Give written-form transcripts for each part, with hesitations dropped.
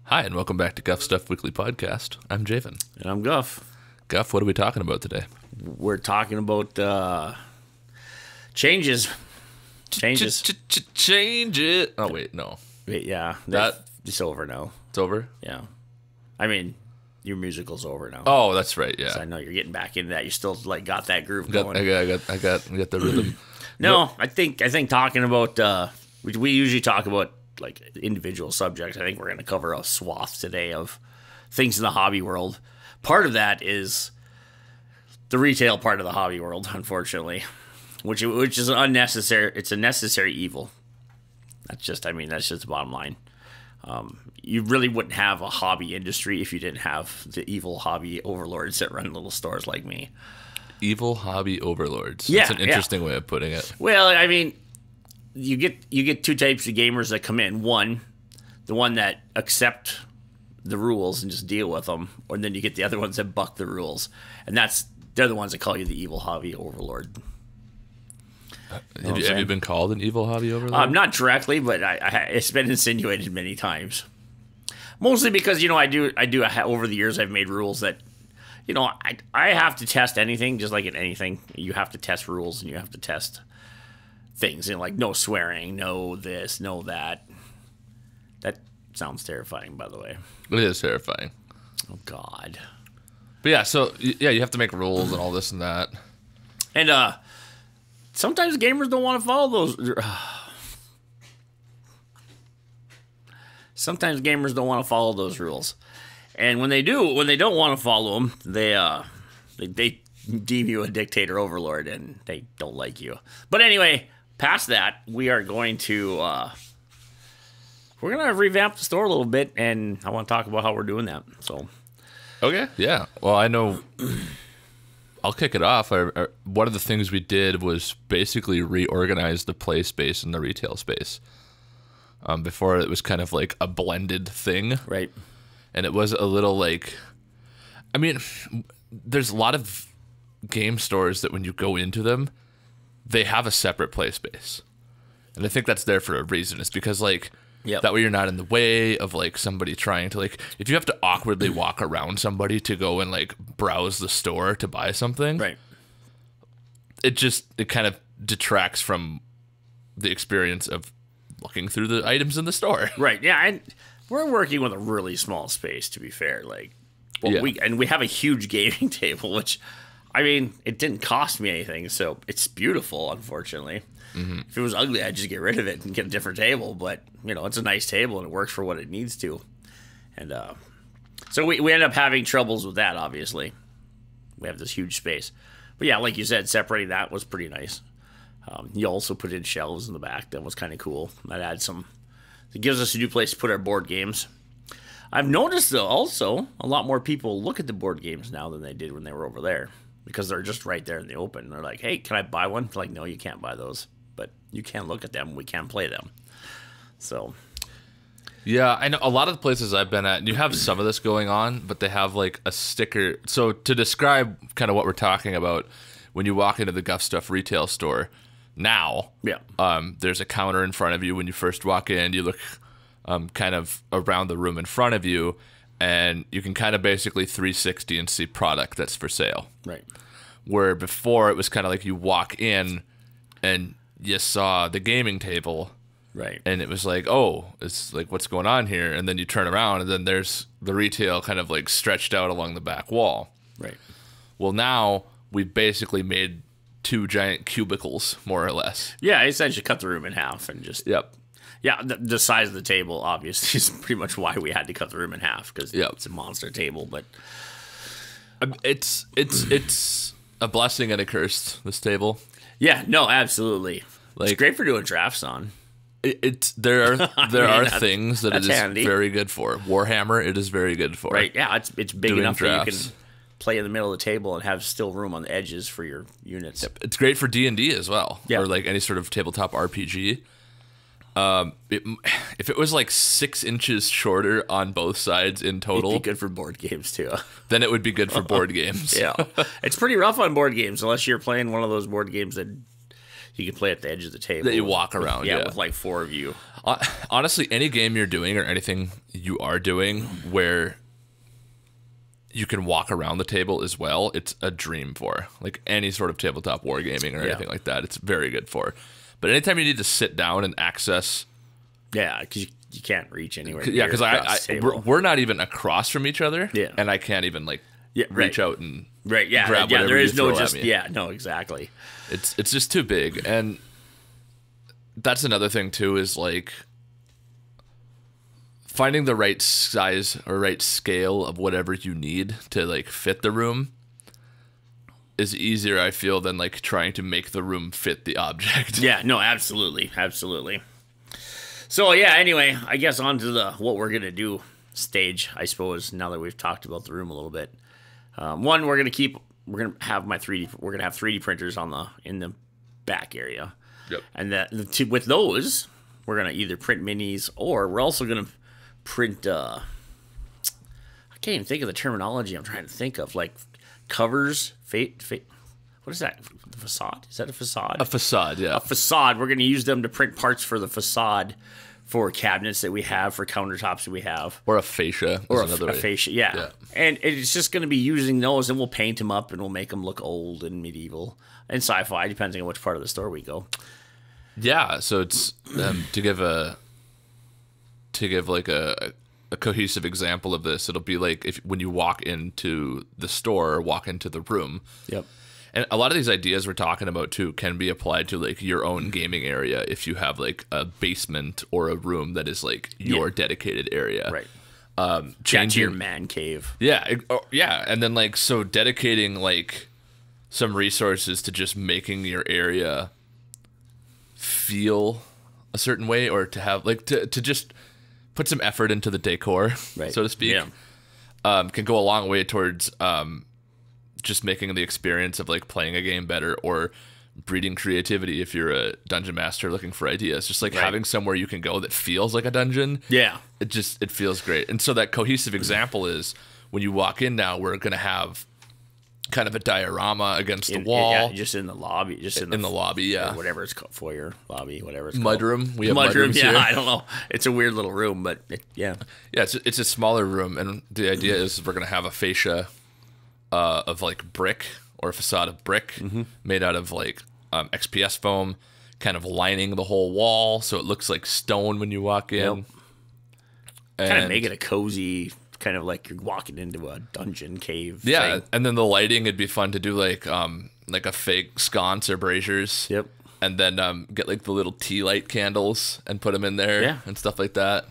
Hi, and welcome back to Guff Stuff Weekly Podcast. I'm Javan. And I'm Guff. Guff, what are we talking about today? We're talking about changes. Change it. Oh, wait, no. Wait, yeah. It's over now. It's over? Yeah. I mean, your musical's over now. Oh, that's right, yeah. So I know you're getting back into that. You still got that groove I going. got the rhythm. No, I think talking about we usually talk about like individual subjects. I think we're going to cover a swath today of things in the hobby world. Part of that is the retail part of the hobby world, unfortunately, which is an unnecessary. It's a necessary evil. That's just the bottom line. You really wouldn't have a hobby industry if you didn't have the evil hobby overlords that run little stores like me. Evil hobby overlords. Yeah, That's an interesting way of putting it. Well, I mean, you get two types of gamers that come in. One, the one that accept the rules and just deal with them, or then you get the other ones that buck the rules, and they're the ones that call you the evil hobby overlord. Have you been called an evil hobby overlord? Not directly, but it's been insinuated many times. Mostly because I do over the years I've made rules that I have to test anything, just like in anything. You have to test rules and you have to test things, like no swearing, no this, no that. That sounds terrifying, by the way. It is terrifying. Oh God. But yeah, you have to make rules and all this and that. And sometimes gamers don't want to follow those. Sometimes gamers don't want to follow those rules, and when they don't want to follow them, they deem you a dictator overlord, and they don't like you. But anyway, past that, we are going to we're gonna revamp the store a little bit, and I want to talk about how we're doing that. So, okay, yeah. Well, I know. I'll kick it off. One of the things we did was basically reorganize the play space and the retail space. Before it was kind of like a blended thing. Right. And it was a little like, there's a lot of game stores that when you go into them, they have a separate play space. And I think that's there for a reason. It's because that way you're not in the way of somebody trying to if you have to awkwardly walk around somebody to go and browse the store to buy something. Right. It kind of detracts from the experience of looking through the items in the store. Right. Yeah, and we're working with a really small space, to be fair. We have a huge gaming table, which it didn't cost me anything, so it's beautiful, unfortunately. Mm-hmm. If it was ugly, I'd just get rid of it and get a different table, but it's a nice table and it works for what it needs to. And so we end up having troubles with that, obviously. We have this huge space. But yeah, like you said, separating that was pretty nice. You also put in shelves in the back. That was kind of cool. It gives us a new place to put our board games. I've noticed, though, also, a lot more people look at the board games now than they did when they were over there. Because they're just right there in the open. They're like, hey, can I buy one? They're like, no, you can't buy those. But you can look at them. We can play them. So. Yeah, I know a lot of the places I've been at, you have some of this going on, but they have a sticker. So to describe kind of what we're talking about, when you walk into the Guff Stuff retail store, now, there's a counter in front of you when you first walk in. You look kind of around the room in front of you, and you can kind of basically 360 and see product that's for sale. Right. Where before it was kind of you walk in and you saw the gaming table. Right. And it was oh, it's what's going on here? And then you turn around and then there's the retail kind of stretched out along the back wall. Right. Well, now we've basically made two giant cubicles, more or less. Yeah, essentially cut the room in half and just... Yep. Yeah, the size of the table, obviously, is pretty much why we had to cut the room in half, because it's a monster table, but... It's a blessing and a curse, this table. Yeah, no, absolutely. It's great for doing drafts on. There are things that it is handy. Very good for. Warhammer, it is very good for. Right, yeah, it's big enough that you can drafts. Play in the middle of the table and have still room on the edges for your units. Yep. It's great for D&D as well, or any sort of tabletop RPG. If it was 6 inches shorter on both sides in total, it'd be good for board games too. Then it would be good for board games. Yeah, it's pretty rough on board games unless you're playing one of those board games that you can play at the edge of the table. That you walk around, yeah. With like 4 of you. Honestly, any game you're doing or anything you are doing where you can walk around the table as well, it's a dream for. Like any sort of tabletop wargaming or anything like that, it's very good for. But anytime you need to sit down and access... Yeah, because you can't reach anywhere. Yeah, because we're not even across from each other, and I can't even like reach out and grab whatever there is you no throw at me. no, exactly. It's just too big, and that's another thing too is like finding the right size or right scale of whatever you need to like fit the room is easier, I feel, than like trying to make the room fit the object. Yeah, no, absolutely. So yeah, anyway, I guess on to the what we're gonna do stage, I suppose, now that we've talked about the room a little bit. One, we're gonna have 3D printers in the back area. Yep. And with those, we're gonna either print minis or we're also gonna print I can't even think of the terminology I'm trying to think of, like covers, what is that? The facade? Is that a facade? A facade, yeah. A facade. We're going to use them to print parts for the facade for cabinets that we have, for countertops that we have. Or a fascia. Or a fascia, yeah. And it's just going to be using those, and we'll paint them up, and we'll make them look old and medieval and sci-fi, depending on which part of the store we go. Yeah, so it's to give like a cohesive example of this, it'll be like when you walk into the store or walk into the room. Yep. And a lot of these ideas we're talking about too can be applied to like your own gaming area if you have like a basement or a room that is like your dedicated area. Right. Change your man cave. Yeah. And then like, so dedicating like some resources to just making your area feel a certain way, or to have like to just put some effort into the decor, so to speak, can go a long way towards just making the experience of like playing a game better, or breeding creativity if you're a dungeon master looking for ideas. Just like having somewhere you can go that feels like a dungeon. Yeah. It feels great. And so that cohesive example is when you walk in now, we're going to have kind of a diorama against the wall. Yeah, just in the lobby. In the lobby, yeah. Whatever it's called, foyer, lobby, whatever it's called. Mudroom. We have mudrooms here. I don't know. It's a weird little room, but yeah. Yeah, it's a smaller room, and the idea is we're going to have a fascia of like brick, or a facade of brick made out of like XPS foam, kind of lining the whole wall so it looks like stone when you walk in. Yep. Kind of make it a cozy, kind of like you're walking into a dungeon cave. Yeah, thing. And then the lighting, it'd be fun to do like a fake sconce or braziers. Yep. And then get like the little tea light candles and put them in there and stuff like that.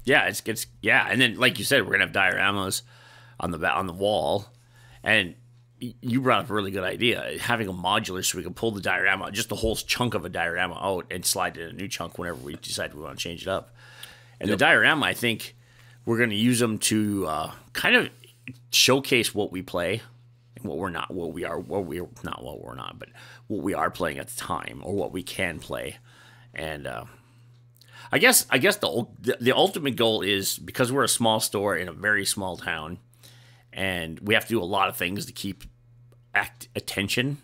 Yeah, it's and then like you said, we're gonna have dioramas on the wall. And you brought up a really good idea, having a modular so we can pull the diorama, just the whole chunk of a diorama out, and slide it in a new chunk whenever we decide we want to change it up. And the diorama, I think we're going to use them to kind of showcase what we play and what we're not, but what we are playing at the time, or what we can play. And I guess the ultimate goal is, because we're a small store in a very small town, and we have to do a lot of things to keep attention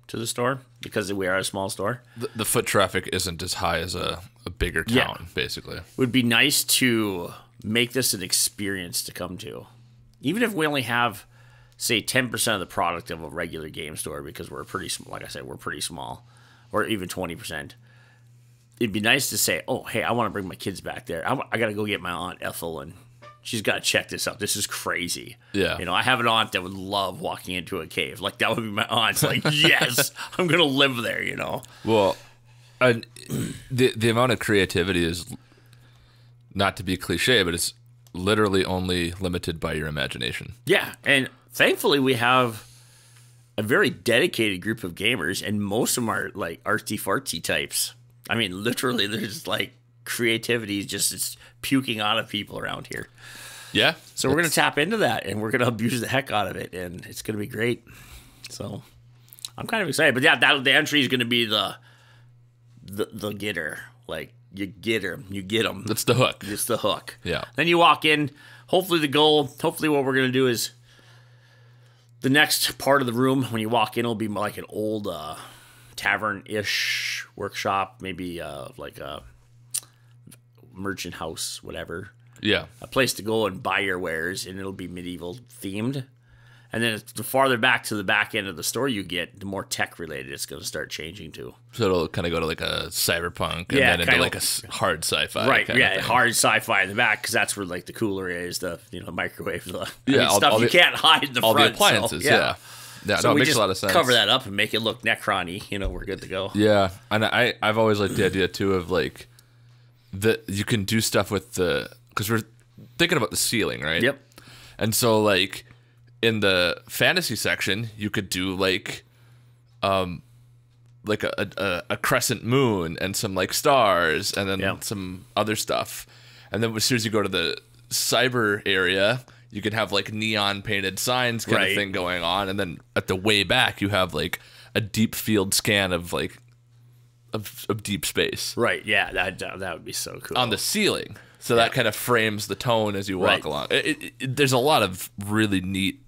to the store, because we are a small store. The foot traffic isn't as high as a bigger town, basically. It would be nice to make this an experience to come to. Even if we only have, say, 10% of the product of a regular game store, because we're pretty small, like I said, we're pretty small, or even 20%. It'd be nice to say, oh, hey, I want to bring my kids back there. I got to go get my Aunt Ethel, and she's got to check this out. This is crazy. Yeah. You know, I have an aunt that would love walking into a cave. Like, that would be my aunt. Like, yes, I'm going to live there, you know? Well, the amount of creativity is, not to be cliche, but it's literally only limited by your imagination. Yeah. And thankfully, we have a very dedicated group of gamers, and most of them are like artsy-fartsy types. I mean, literally, there's like creativity just it's puking out of people around here. Yeah. So we're going to tap into that, and we're going to abuse the heck out of it, and it's going to be great. So I'm kind of excited. But yeah, the entry is going to be the getter. Like, you get them. That's the hook. It's the hook. Yeah. Then you walk in. Hopefully what we're going to do is the next part of the room when you walk in will be like an old tavern-ish workshop, maybe like a merchant house, whatever. Yeah. A place to go and buy your wares, and it'll be medieval themed. And then the farther back to the back end of the store you get, the more tech related it's going to start changing to. So it'll kind of go to like a cyberpunk and then into like a hard sci-fi. Right, yeah, hard sci-fi in the back, because that's where like the cooler is, the microwave, stuff all you can't hide in the all front. The appliances, so, yeah. So it we makes just a lot of sense. cover that up and make it look Necron-y, we're good to go. Yeah, and I've always liked the idea too of like you can do stuff with because we're thinking about the ceiling, right? Yep. And so like in the fantasy section, you could do like a crescent moon and some like stars and then some other stuff. And then as soon as you go to the cyber area, you can have like neon painted signs kind of thing going on. And then at the way back, you have like a deep field scan of like of deep space. Right. Yeah. That would be so cool. On the ceiling. So that kind of frames the tone as you walk along. There's a lot of really neat,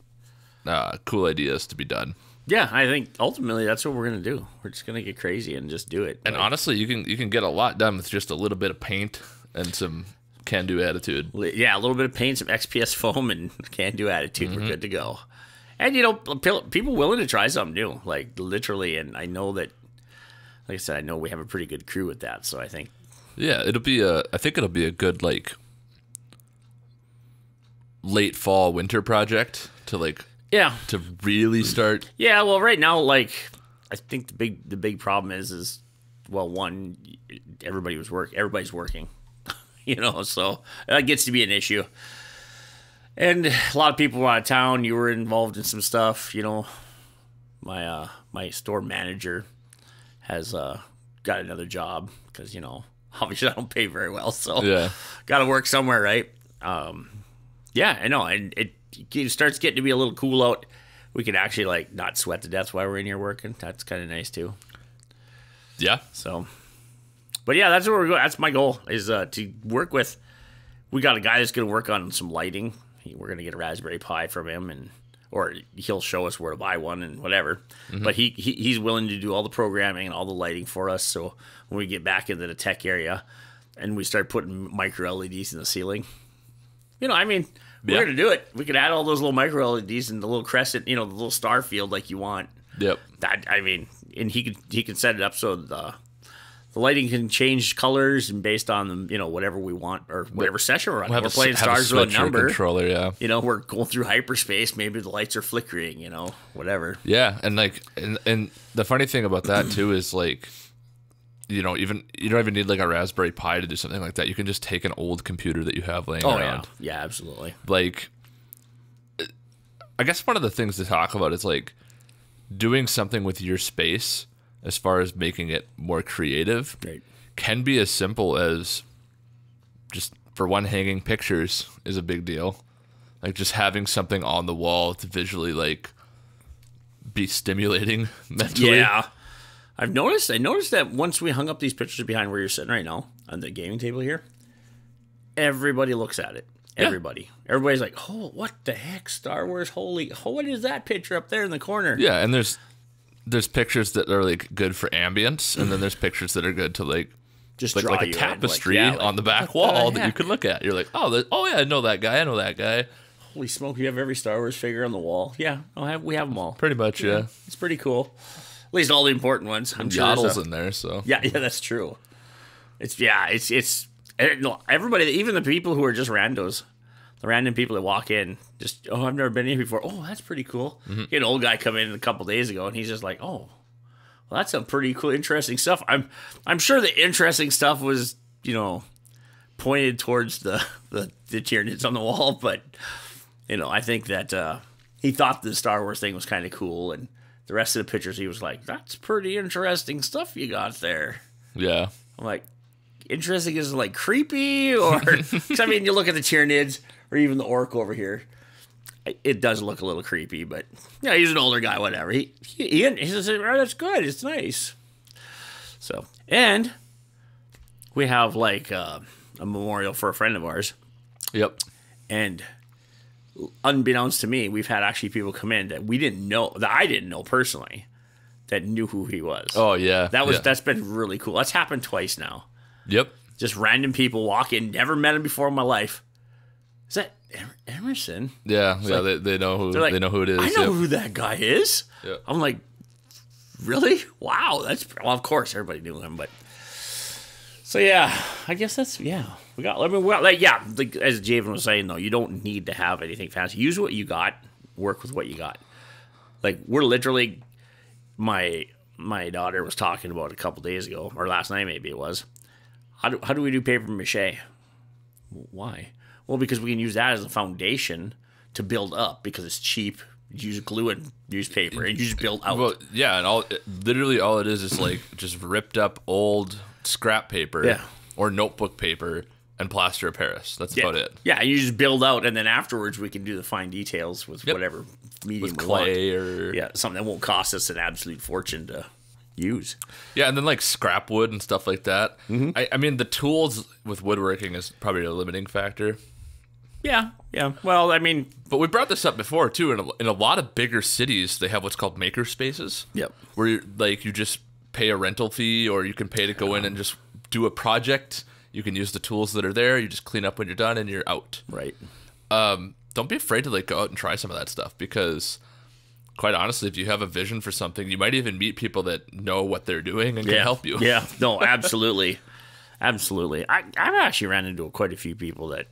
cool ideas to be done. Yeah, I think ultimately that's what we're gonna do. We're just gonna get crazy and just do it. And honestly, you can get a lot done with just a little bit of paint and some can-do attitude. Yeah, a little bit of paint, some XPS foam, and can-do attitude. We're good to go. And people willing to try something new, like literally. And I know that, like I said, I know we have a pretty good crew with that. So I think. Yeah, I think it'll be a good like late fall winter project to like to really start. Yeah, well, right now, like I think the big problem is well, one, everybody's working, so that gets to be an issue. And a lot of people were out of town. You were involved in some stuff, my store manager has got another job because obviously I don't pay very well, so got to work somewhere, right? Yeah, I know, and it starts getting to be a little cool out. We can actually like not sweat to death while we're in here working. That's kind of nice too. Yeah. So, but yeah, that's where we're going. That's my goal is to work with. We got a guy that's going to work on some lighting. We're going to get a Raspberry Pi from him, or he'll show us where to buy one and whatever. But he's willing to do all the programming and all the lighting for us. So when we get back into the tech area and we start putting micro LEDs in the ceiling, we're going to do it. We could add all those little micro LEDs and the little crescent, the little star field like you want. Yep. And he can set it up so the lighting can change colors and based on whatever we want or whatever session we're on. We're playing stars with a number controller. Yeah. We're going through hyperspace. Maybe the lights are flickering. Whatever. Yeah, and like and the funny thing about that too is like, you don't even need like a Raspberry Pi to do something like that. You can just take an old computer that you have laying around. Yeah, absolutely. Like, I guess one of the things to talk about is like doing something with your space as far as making it more creative can be as simple as just, for one, hanging pictures is a big deal. Like just having something on the wall to visually like be stimulating mentally. Yeah. I noticed that once we hung up these pictures behind where you're sitting right now on the gaming table here, everybody looks at it. Everybody. Everybody's like, oh, what the heck? Star Wars, what is that picture up there in the corner? Yeah, and there's pictures that are like good for ambience, and then there's pictures that are good to like just like, draw like a tapestry on the back wall that you could look at. You're like, oh yeah, I know that guy. I know that guy. Holy smoke! You have every Star Wars figure on the wall. Yeah, we have them all. Pretty much, yeah. It's pretty cool. At least all the important ones. I'm sure Yoddle's in there, so yeah, that's true. It's everybody, even the people who are just randos. The random people that walk in, just, I've never been here before. Oh, that's pretty cool. You had an old guy come in a couple days ago, and he's just like, oh, well, that's some pretty cool, interesting stuff. I'm sure the interesting stuff was, pointed towards the Tyranids on the wall, but, I think that he thought the Star Wars thing was kind of cool, and the rest of the pictures, he was like, that's pretty interesting stuff you got there. Yeah. I'm like, interesting is like creepy, or, cause you look at the Tyranids, or even the orc over here, it does look a little creepy, but yeah, he's an older guy, whatever. He says, oh, that's good, it's nice. So, and we have like a memorial for a friend of ours. Yep. And unbeknownst to me, we've had actually people come in that I didn't know personally, that knew who he was. Oh yeah, That's been really cool. That's happened twice now. Yep. Just random people walk in, never met him before in my life. Is that Emerson? Yeah, they know who like, they know who it is. I know who that guy is. Yeah. I'm like, really? Wow, of course everybody knew him, but so yeah, I guess that's we got like as Javan was saying though, you don't need to have anything fancy. Use what you got, work with what you got. Like we're literally, my daughter was talking about a couple days ago or last night maybe it was. How do we do paper mache? Why? Well, because we can use that as a foundation to build up because it's cheap. You use glue and newspaper and you just build out. Well, yeah, and literally all it is like just ripped up old scrap paper or notebook paper and plaster of Paris. That's about it. Yeah, and you just build out, and then afterwards we can do the fine details with whatever medium with clay or something that won't cost us an absolute fortune to use. Yeah, and then like scrap wood and stuff like that. Mm-hmm. I mean, the tools with woodworking is probably a limiting factor. Yeah. Well, I mean, but we brought this up before too. In a lot of bigger cities, they have what's called maker spaces. Yep. Where you just pay a rental fee, or you can pay to go in and just do a project. You can use the tools that are there. You just clean up when you're done, and you're out. Right. Don't be afraid to like go out and try some of that stuff because, quite honestly, if you have a vision for something, you might even meet people that know what they're doing and can help you. Yeah. No, absolutely, absolutely. I've actually ran into quite a few people that,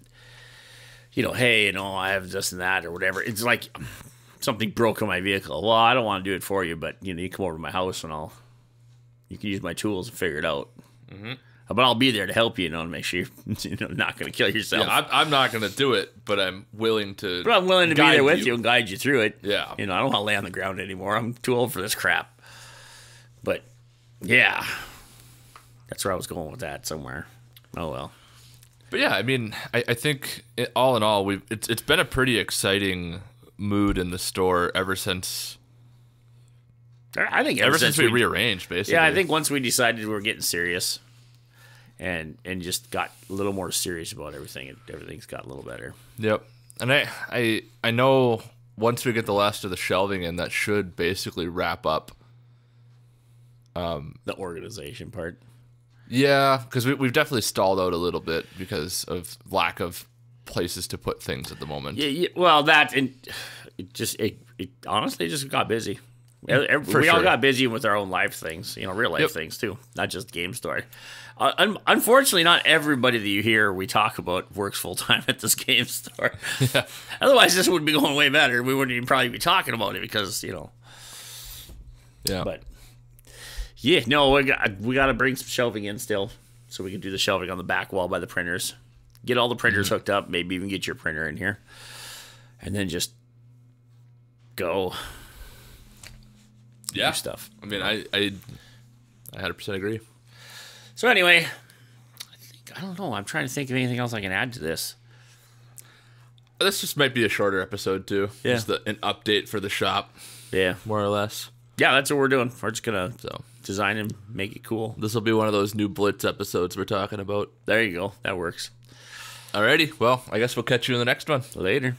hey, I have this and that or whatever. It's like something broke in my vehicle. Well, I don't want to do it for you, but you come over to my house and you can use my tools and figure it out. Mm-hmm. But I'll be there to help you, to make sure you're not going to kill yourself. Yeah, I'm not going to do it, but I'm willing to. But I'm willing to be there with you and guide you through it. Yeah. I don't want to lay on the ground anymore. I'm too old for this crap. But yeah, that's where I was going with that somewhere. Oh well. But yeah, I mean, I think all in all, it's been a pretty exciting mood in the store ever since. I think ever since we rearranged, basically. Yeah, I think once we decided we were getting serious, and just got a little more serious about everything, everything's got a little better. Yep, and I know once we get the last of the shelving in, that should basically wrap up the organization part. Yeah, because we've definitely stalled out a little bit because of lack of places to put things at the moment. Yeah, well, that and it honestly just got busy. We all got busy with our own life things, real life things too, not just game store. Unfortunately, not everybody that you hear we talk about works full time at this game store. Yeah. Otherwise, this would be going way better. We wouldn't even probably be talking about it because Yeah. But yeah, no, we got to bring some shelving in still, so we can do the shelving on the back wall by the printers. Get all the printers hooked up. Maybe even get your printer in here, and then just go. Yeah, stuff. I mean, I 100% agree. So anyway, I don't know. I'm trying to think of anything else I can add to this. This just might be a shorter episode too. Yeah, just an update for the shop. Yeah, more or less. Yeah, that's what we're doing. We're just gonna design and make it cool. This will be one of those new Blitz episodes we're talking about. There you go. That works. Alrighty. Well, I guess we'll catch you in the next one. Later.